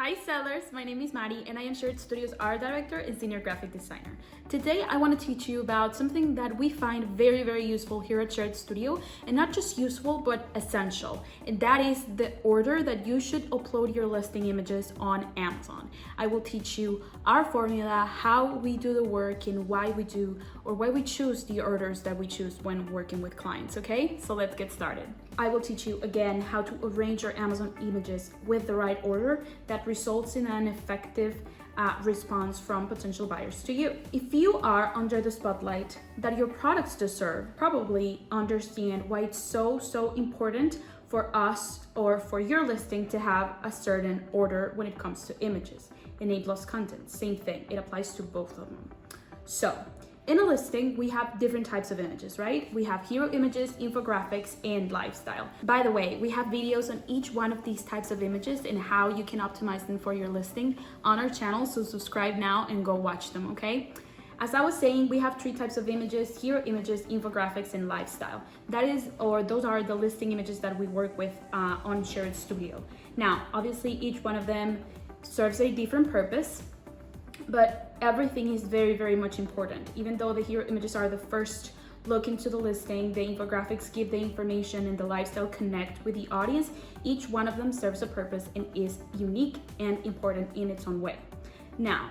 Hi sellers, my name is Maddie and I am Shared Studios art director and senior graphic designer. Today I want to teach you about something that we find very useful here at Shared Studio, and not just useful but essential, and that is the order that you should upload your listing images on Amazon. I will teach you our formula, how we do the work, and why we choose the orders that we choose when working with clients, okay? So let's get started. I will teach you again how to arrange your Amazon images with the right order that results in an effective response from potential buyers to you. If you are under the spotlight that your products deserve, probably understand why it's so important for us or for your listing to have a certain order when it comes to images. And A+ content, same thing, it applies to both of them. So in a listing, we have different types of images, right? We have hero images, infographics, and lifestyle. By the way, we have videos on each one of these types of images and how you can optimize them for your listing on our channel, so subscribe now and go watch them, okay? As I was saying, we have three types of images: hero images, infographics, and lifestyle. Those are the listing images that we work with on Shared Studio. Now, obviously, each one of them serves a different purpose, but everything is very much important. Even though the hero images are the first look into the listing, the infographics give the information, and the lifestyle connect with the audience, each one of them serves a purpose and is unique and important in its own way. Now,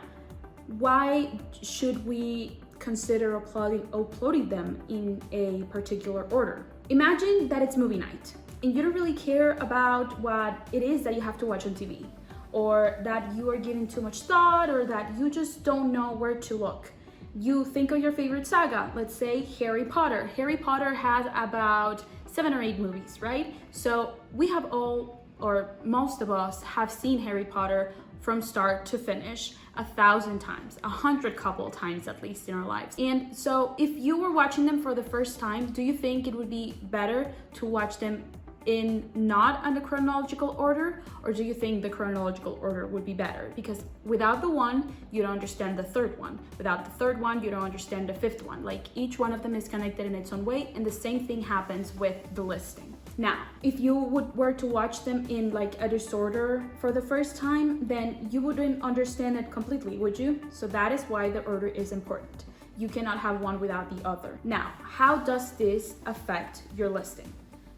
why should we consider uploading them in a particular order? Imagine that it's movie night and you don't really care about what it is that you have to watch on TV, or that you are giving too much thought, or that you just don't know where to look. You think of your favorite saga, let's say Harry Potter. Harry Potter has about 7 or 8 movies, right? So we have all, or most of us, have seen Harry Potter from start to finish 1,000 times, 100 couple times at least in our lives. And so if you were watching them for the first time, do you think it would be better to watch them in not in the chronological order, or do you think the chronological order would be better? Because without the one, you don't understand the third one. Without the third one, you don't understand the fifth one. Like, each one of them is connected in its own way, and the same thing happens with the listing. Now, if you were to watch them in like a disorder for the first time, then you wouldn't understand it completely, would you? So that is why the order is important. You cannot have one without the other. Now, how does this affect your listing?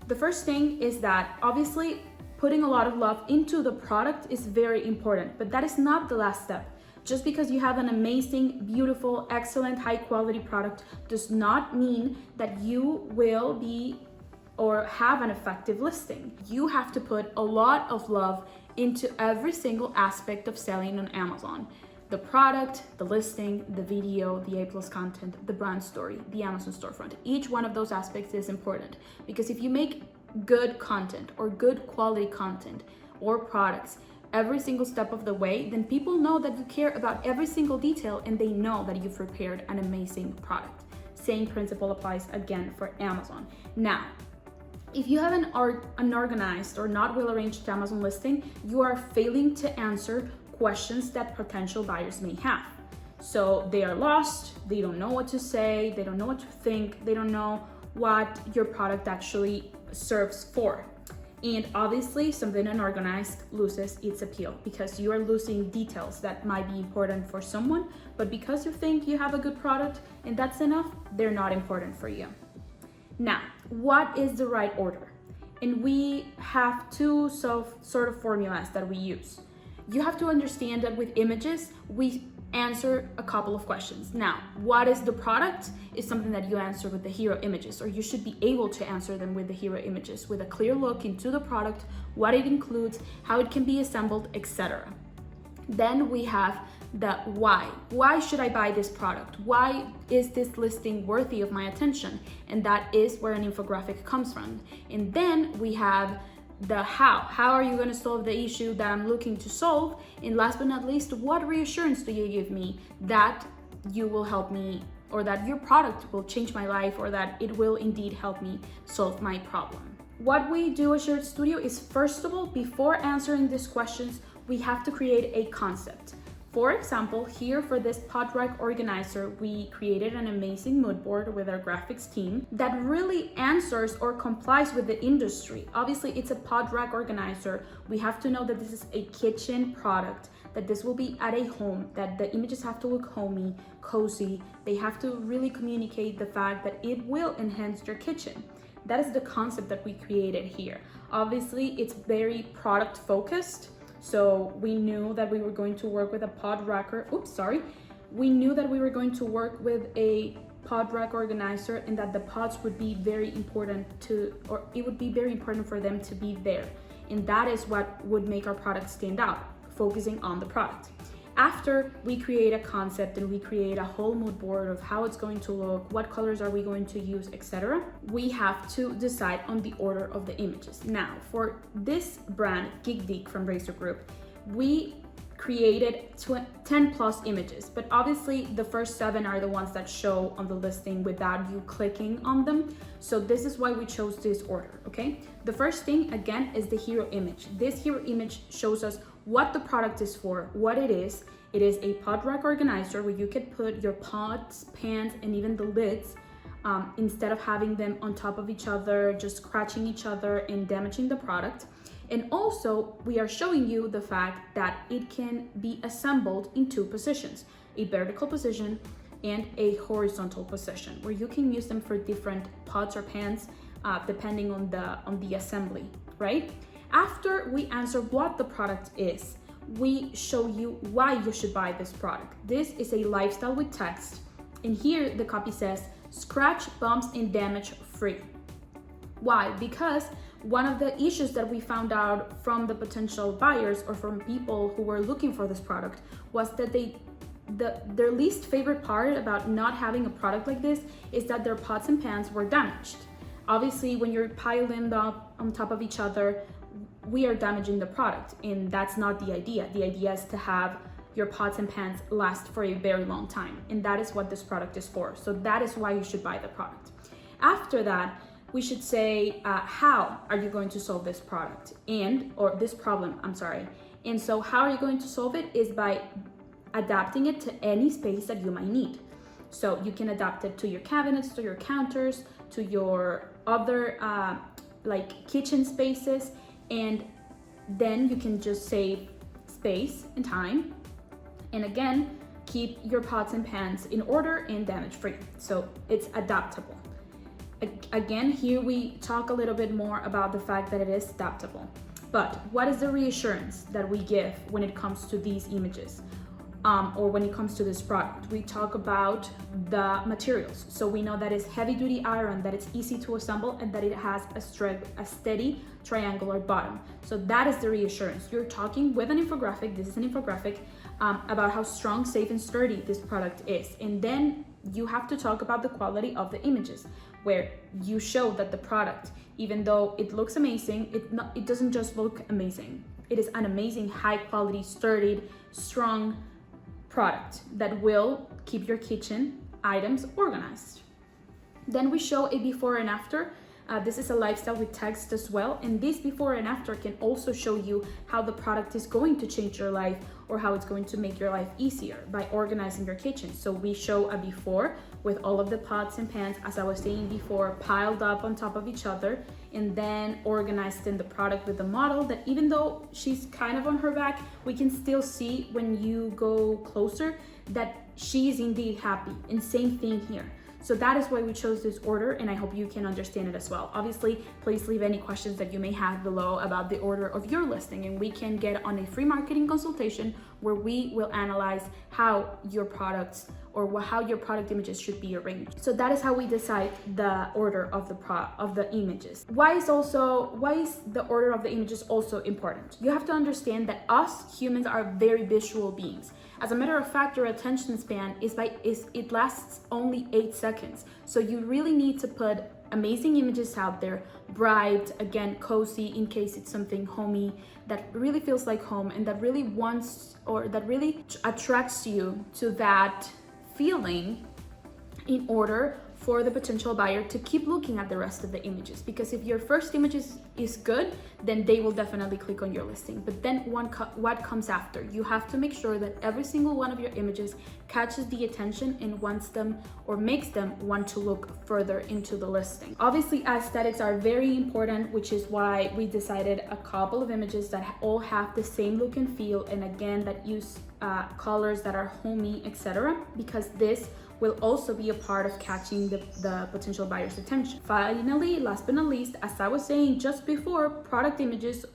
The first thing is that obviously putting a lot of love into the product is very important, but that is not the last step. Just because you have an amazing, beautiful, excellent, high quality product does not mean that you will be or have an effective listing. You have to put a lot of love into every single aspect of selling on Amazon. The product, the listing, the video, the A+ content, the brand story, the Amazon storefront. Each one of those aspects is important, because if you make good content or good quality content or products every single step of the way, then people know that you care about every single detail and they know that you've prepared an amazing product. Same principle applies again for Amazon. Now, if you have an unorganized or not well-arranged Amazon listing, you are failing to answer questions that potential buyers may have. So they are lost, they don't know what to say, they don't know what to think, they don't know what your product actually serves for. And obviously something unorganized loses its appeal, because you are losing details that might be important for someone, but because you think you have a good product and that's enough, they're not important for you. Now, what is the right order? And we have two sort of formulas that we use. You have to understand that with images, we answer a couple of questions. Now, what is the product is something that you answer with the hero images, or you should be able to answer them with the hero images, with a clear look into the product, what it includes, how it can be assembled, etc. Then we have the why. Why should I buy this product? Why is this listing worthy of my attention? And that is where an infographic comes from. And then we have the how. How are you going to solve the issue that I'm looking to solve? And last but not least, what reassurance do you give me that you will help me, or that your product will change my life, or that it will indeed help me solve my problem? What we do at Shared Studio is, first of all, before answering these questions, we have to create a concept. For example, here for this pod rack organizer, we created an amazing mood board with our graphics team that really answers or complies with the industry. Obviously, it's a pod rack organizer. We have to know that this is a kitchen product, that this will be at a home, that the images have to look homey, cozy. They have to really communicate the fact that it will enhance your kitchen. That is the concept that we created here. Obviously, it's very product focused. So we knew that we were going to work with a pod racker. We knew that we were going to work with a pod rack organizer, and that the pods would be very important it would be very important for them to be there. And that is what would make our product stand out, focusing on the product. After we create a concept and we create a whole mood board of how it's going to look, what colors are we going to use, etc., we have to decide on the order of the images. Now, for this brand, Geek from Razer Group, we created 10 plus images, but obviously the first 7 are the ones that show on the listing without you clicking on them. So this is why we chose this order, okay? The first thing, again, is the hero image. This hero image shows us what the product is for, what it is. It is a pod rack organizer where you could put your pots, pans, and even the lids instead of having them on top of each other, just scratching each other and damaging the product. And also, we are showing you the fact that it can be assembled in 2 positions, a vertical position and a horizontal position, where you can use them for different pots or pans depending on the assembly, right? After we answer what the product is, we show you why you should buy this product. This is a lifestyle with text, and here the copy says, scratch, bumps, and damage free. Why? Because one of the issues that we found out from the potential buyers or from people who were looking for this product was that their least favorite part about not having a product like this is that their pots and pans were damaged. Obviously, when you're piling up on top of each other, we are damaging the product, and that's not the idea. The idea is to have your pots and pans last for a very long time, and that is what this product is for. So that is why you should buy the product. After that, we should say, how are you going to solve this this problem, And so how are you going to solve it is by adapting it to any space that you might need. So you can adapt it to your cabinets, to your counters, to your other kitchen spaces, and then you can just save space and time. And again, keep your pots and pans in order and damage free. So it's adaptable. Again, here we talk a little bit more about the fact that it is adaptable. But what is the reassurance that we give when it comes to these images? Or when it comes to this product? We talk about the materials. So we know that it's heavy duty iron, that it's easy to assemble, and that it has a steady triangular bottom. So that is the reassurance. You're talking with an infographic, this is an infographic, about how strong, safe, and sturdy this product is. And then you have to talk about the quality of the images, where you show that the product, even though it looks amazing, it doesn't just look amazing. It is an amazing, high quality, sturdy, strong product that will keep your kitchen items organized. Then we show a before and after. This is a lifestyle with text as well, and this before and after can also show you how the product is going to change your life or how it's going to make your life easier by organizing your kitchen. So we show a before with all of the pots and pans, as I was saying before, piled up on top of each other, and then organized in the product with the model that, even though she's kind of on her back, we can still see when you go closer that she is indeed happy. And same thing here. So that is why we chose this order, and I hope you can understand it as well. Obviously, please leave any questions that you may have below about the order of your listing, and we can get on a free marketing consultation where we will analyze how your products or how your product images should be arranged. So that is how we decide the order of the images. Why is the order of the images also important? You have to understand that us humans are very visual beings. As a matter of fact, your attention span it lasts only 8 seconds. So you really need to put amazing images out there, bright, again, cozy, in case it's something homey that really feels like home and that really attracts you to that feeling in order for the potential buyer to keep looking at the rest of the images, because if your first image is good, then they will definitely click on your listing. But then what comes after? You have to make sure that every single one of your images catches the attention and wants them or makes them want to look further into the listing. Obviously, aesthetics are very important, which is why we decided a couple of images that all have the same look and feel, and again, that use colors that are homey, etc., because this will also be a part of catching the potential buyer's attention. Finally, last but not least, as I was saying just before, product images,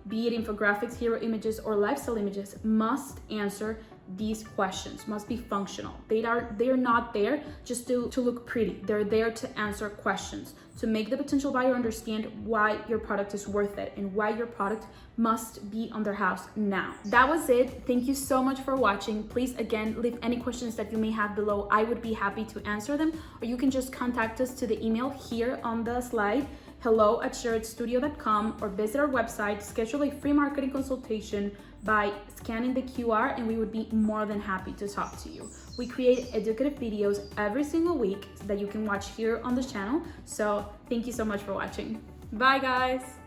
be it infographics, hero images, or lifestyle images, must answer these questions, must be functional. They are not there just to look pretty. They're there to answer questions, to make the potential buyer understand why your product is worth it and why your product must be on their house now. That was it. Thank you so much for watching. Please, again, leave any questions that you may have below. I would be happy to answer them, or you can just contact us to the email here on the slide, hello@sharedstudio.com, or visit our website, schedule a free marketing consultation by scanning the QR, and we would be more than happy to talk to you. We create educative videos every single week that you can watch here on the channel. So thank you so much for watching. Bye guys.